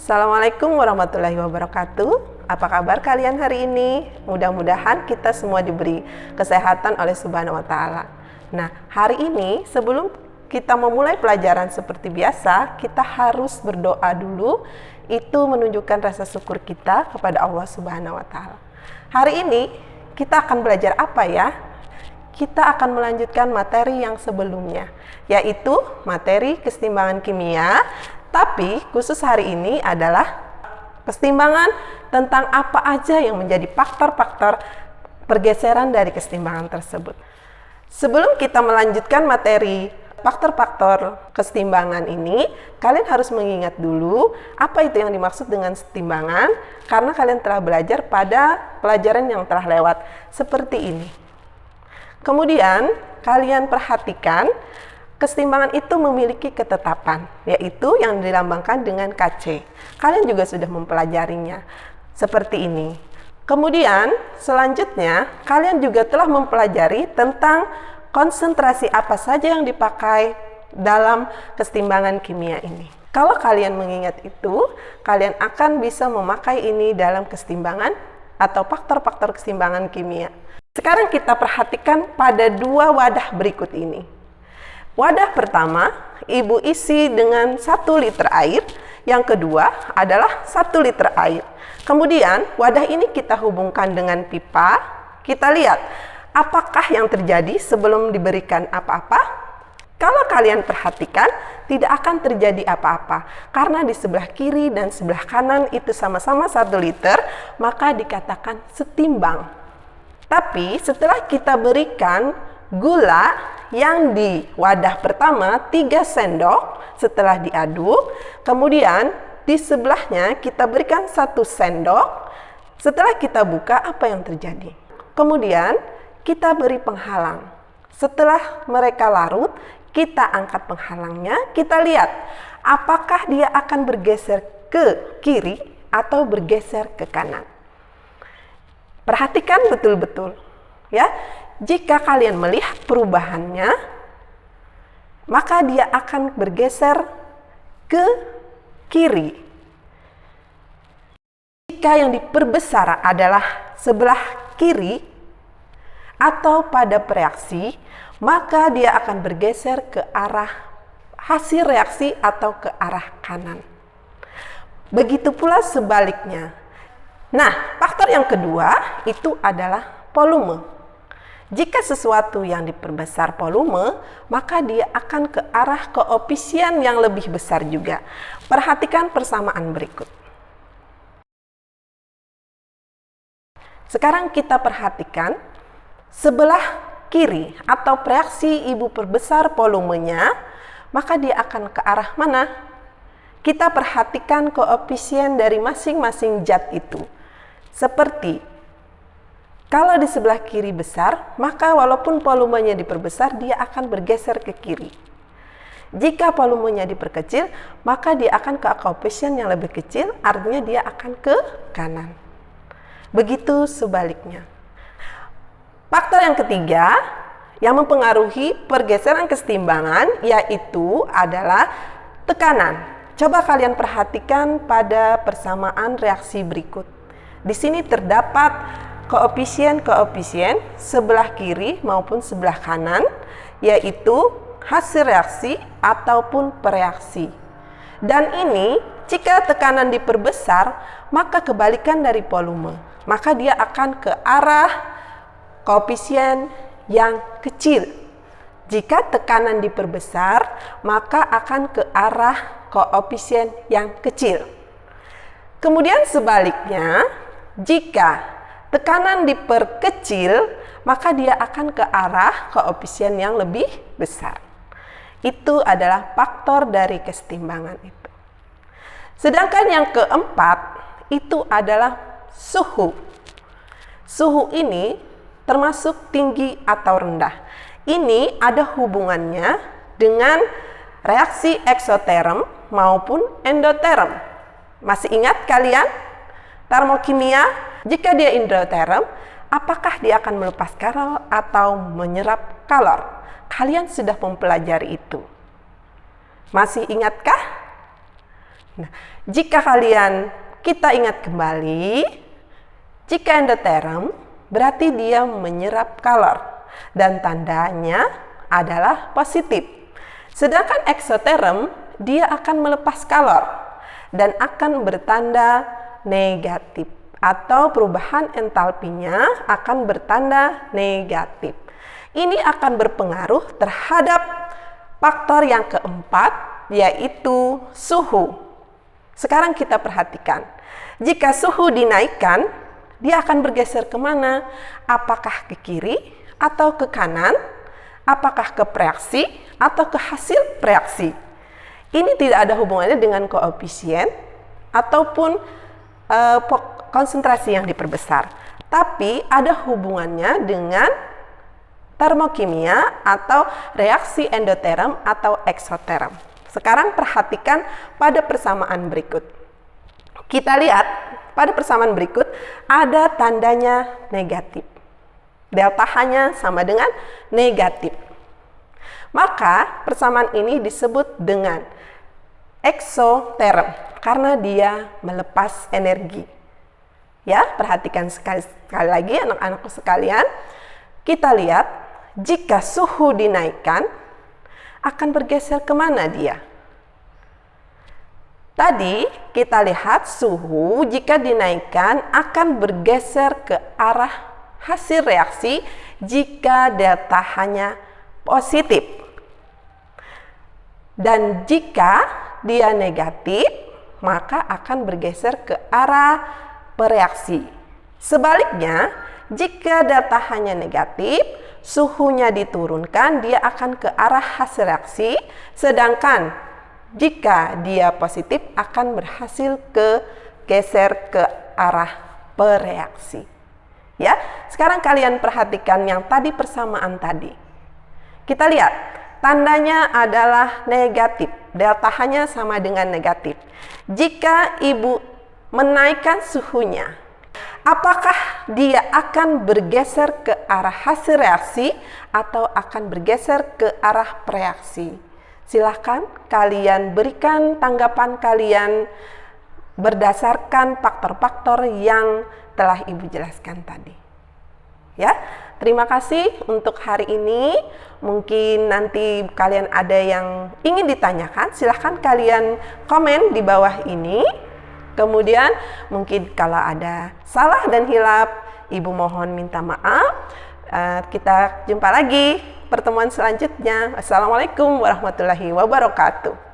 Assalamualaikum warahmatullahi wabarakatuh. Apa kabar kalian hari ini? Mudah-mudahan kita semua diberi kesehatan oleh Subhanahu wa Ta'ala. Nah, hari ini sebelum kita memulai pelajaran seperti biasa, kita harus berdoa dulu. Itu menunjukkan rasa syukur kita kepada Allah Subhanahu wa Ta'ala. Hari ini kita akan belajar apa ya? Kita akan melanjutkan materi yang sebelumnya, yaitu materi keseimbangan kimia. Tapi khusus hari ini adalah keseimbangan tentang apa aja yang menjadi faktor-faktor pergeseran dari keseimbangan tersebut. Sebelum kita melanjutkan materi faktor-faktor keseimbangan ini, kalian harus mengingat dulu apa itu yang dimaksud dengan keseimbangan, karena kalian telah belajar pada pelajaran yang telah lewat seperti ini. Kemudian kalian perhatikan keseimbangan itu memiliki ketetapan, yaitu yang dilambangkan dengan KC. Kalian juga sudah mempelajarinya seperti ini. Kemudian selanjutnya kalian juga telah mempelajari tentang konsentrasi apa saja yang dipakai dalam keseimbangan kimia ini. Kalau kalian mengingat itu, kalian akan bisa memakai ini dalam keseimbangan atau faktor-faktor keseimbangan kimia. Sekarang kita perhatikan pada dua wadah berikut ini. Wadah pertama, ibu isi dengan 1 liter air. Yang kedua adalah 1 liter air. Kemudian wadah ini kita hubungkan dengan pipa. Kita lihat apakah yang terjadi sebelum diberikan apa-apa. Kalau kalian perhatikan, tidak akan terjadi apa-apa. Karena di sebelah kiri dan sebelah kanan itu sama-sama 1 liter, maka dikatakan setimbang. Tapi setelah kita berikan gula yang di wadah pertama 3 sendok setelah diaduk, kemudian di sebelahnya kita berikan 1 sendok. Setelah kita buka, apa yang terjadi? Kemudian kita beri penghalang. Setelah mereka larut, kita angkat penghalangnya, kita lihat apakah dia akan bergeser ke kiri atau bergeser ke kanan. Perhatikan betul-betul ya. Jika kalian melihat perubahannya, maka dia akan bergeser ke kiri. Jika yang diperbesar adalah sebelah kiri atau pada reaksi, maka dia akan bergeser ke arah hasil reaksi atau ke arah kanan. Begitu pula sebaliknya. Nah, faktor yang kedua itu adalah volume. Jika sesuatu yang diperbesar volume, maka dia akan ke arah koefisien yang lebih besar juga. Perhatikan persamaan berikut. Sekarang kita perhatikan sebelah kiri atau reaksi ibu perbesar volumenya, maka dia akan ke arah mana? Kita perhatikan koefisien dari masing-masing zat itu. Seperti kalau di sebelah kiri besar, maka walaupun volumenya diperbesar, dia akan bergeser ke kiri. Jika volumenya diperkecil, maka dia akan ke koefisien yang lebih kecil, artinya dia akan ke kanan. Begitu sebaliknya. Faktor yang ketiga yang mempengaruhi pergeseran keseimbangan yaitu adalah tekanan. Coba kalian perhatikan pada persamaan reaksi berikut. Di sini terdapat koefisien sebelah kiri maupun sebelah kanan, yaitu hasil reaksi ataupun pereaksi. Dan ini jika tekanan diperbesar, maka kebalikan dari volume, maka dia akan ke arah koefisien yang kecil. Jika tekanan diperbesar, maka akan ke arah koefisien yang kecil. Kemudian sebaliknya, jika tekanan diperkecil, maka dia akan ke arah koefisien yang lebih besar. Itu adalah faktor dari keseimbangan itu. Sedangkan yang keempat, itu adalah suhu. Suhu ini termasuk tinggi atau rendah. Ini ada hubungannya dengan reaksi eksoterm maupun endoterm. Masih ingat kalian? Termokimia, jika dia endoterm, apakah dia akan melepas kalor atau menyerap kalor? Kalian sudah mempelajari itu. Masih ingatkah? Nah, jika kita ingat kembali, jika endoterm berarti dia menyerap kalor dan tandanya adalah positif. Sedangkan eksoterm dia akan melepas kalor dan akan bertanda negatif atau perubahan entalpinya akan bertanda negatif. Ini akan berpengaruh terhadap faktor yang keempat, yaitu suhu. Sekarang kita perhatikan, jika suhu dinaikkan, dia akan bergeser kemana? Apakah ke kiri atau ke kanan? Apakah ke preaksi atau ke hasil preaksi? Ini tidak ada hubungannya dengan koefisien ataupun konsentrasi yang diperbesar, tapi ada hubungannya dengan termokimia atau reaksi endoterm atau eksoterm. Sekarang perhatikan pada persamaan berikut. Kita lihat pada persamaan berikut ada tandanya negatif. Delta H-nya sama dengan negatif. Maka persamaan ini disebut dengan eksoterm karena dia melepas energi. Ya, perhatikan sekali lagi anak-anakku sekalian. Kita lihat jika suhu dinaikkan akan bergeser kemana dia? Tadi kita lihat suhu jika dinaikkan akan bergeser ke arah hasil reaksi jika delta H-nya positif. Dan jika dia negatif, maka akan bergeser ke arah bereaksi. Sebaliknya, jika delta H-nya negatif, suhunya diturunkan, dia akan ke arah hasil reaksi, sedangkan jika dia positif akan berhasil geser ke arah bereaksi. Ya, sekarang kalian perhatikan yang tadi persamaan tadi. Kita lihat, tandanya adalah negatif. Delta H-nya sama dengan negatif. Jika ibu menaikkan suhunya, apakah dia akan bergeser ke arah hasil reaksi atau akan bergeser ke arah preaksi? Silahkan kalian berikan tanggapan kalian berdasarkan faktor-faktor yang telah ibu jelaskan tadi. Ya, terima kasih untuk hari ini. Mungkin nanti kalian ada yang ingin ditanyakan, silahkan kalian komen di bawah ini. Kemudian mungkin kalau ada salah dan hilaf, ibu mohon minta maaf. Kita jumpa lagi pertemuan selanjutnya. Wassalamualaikum warahmatullahi wabarakatuh.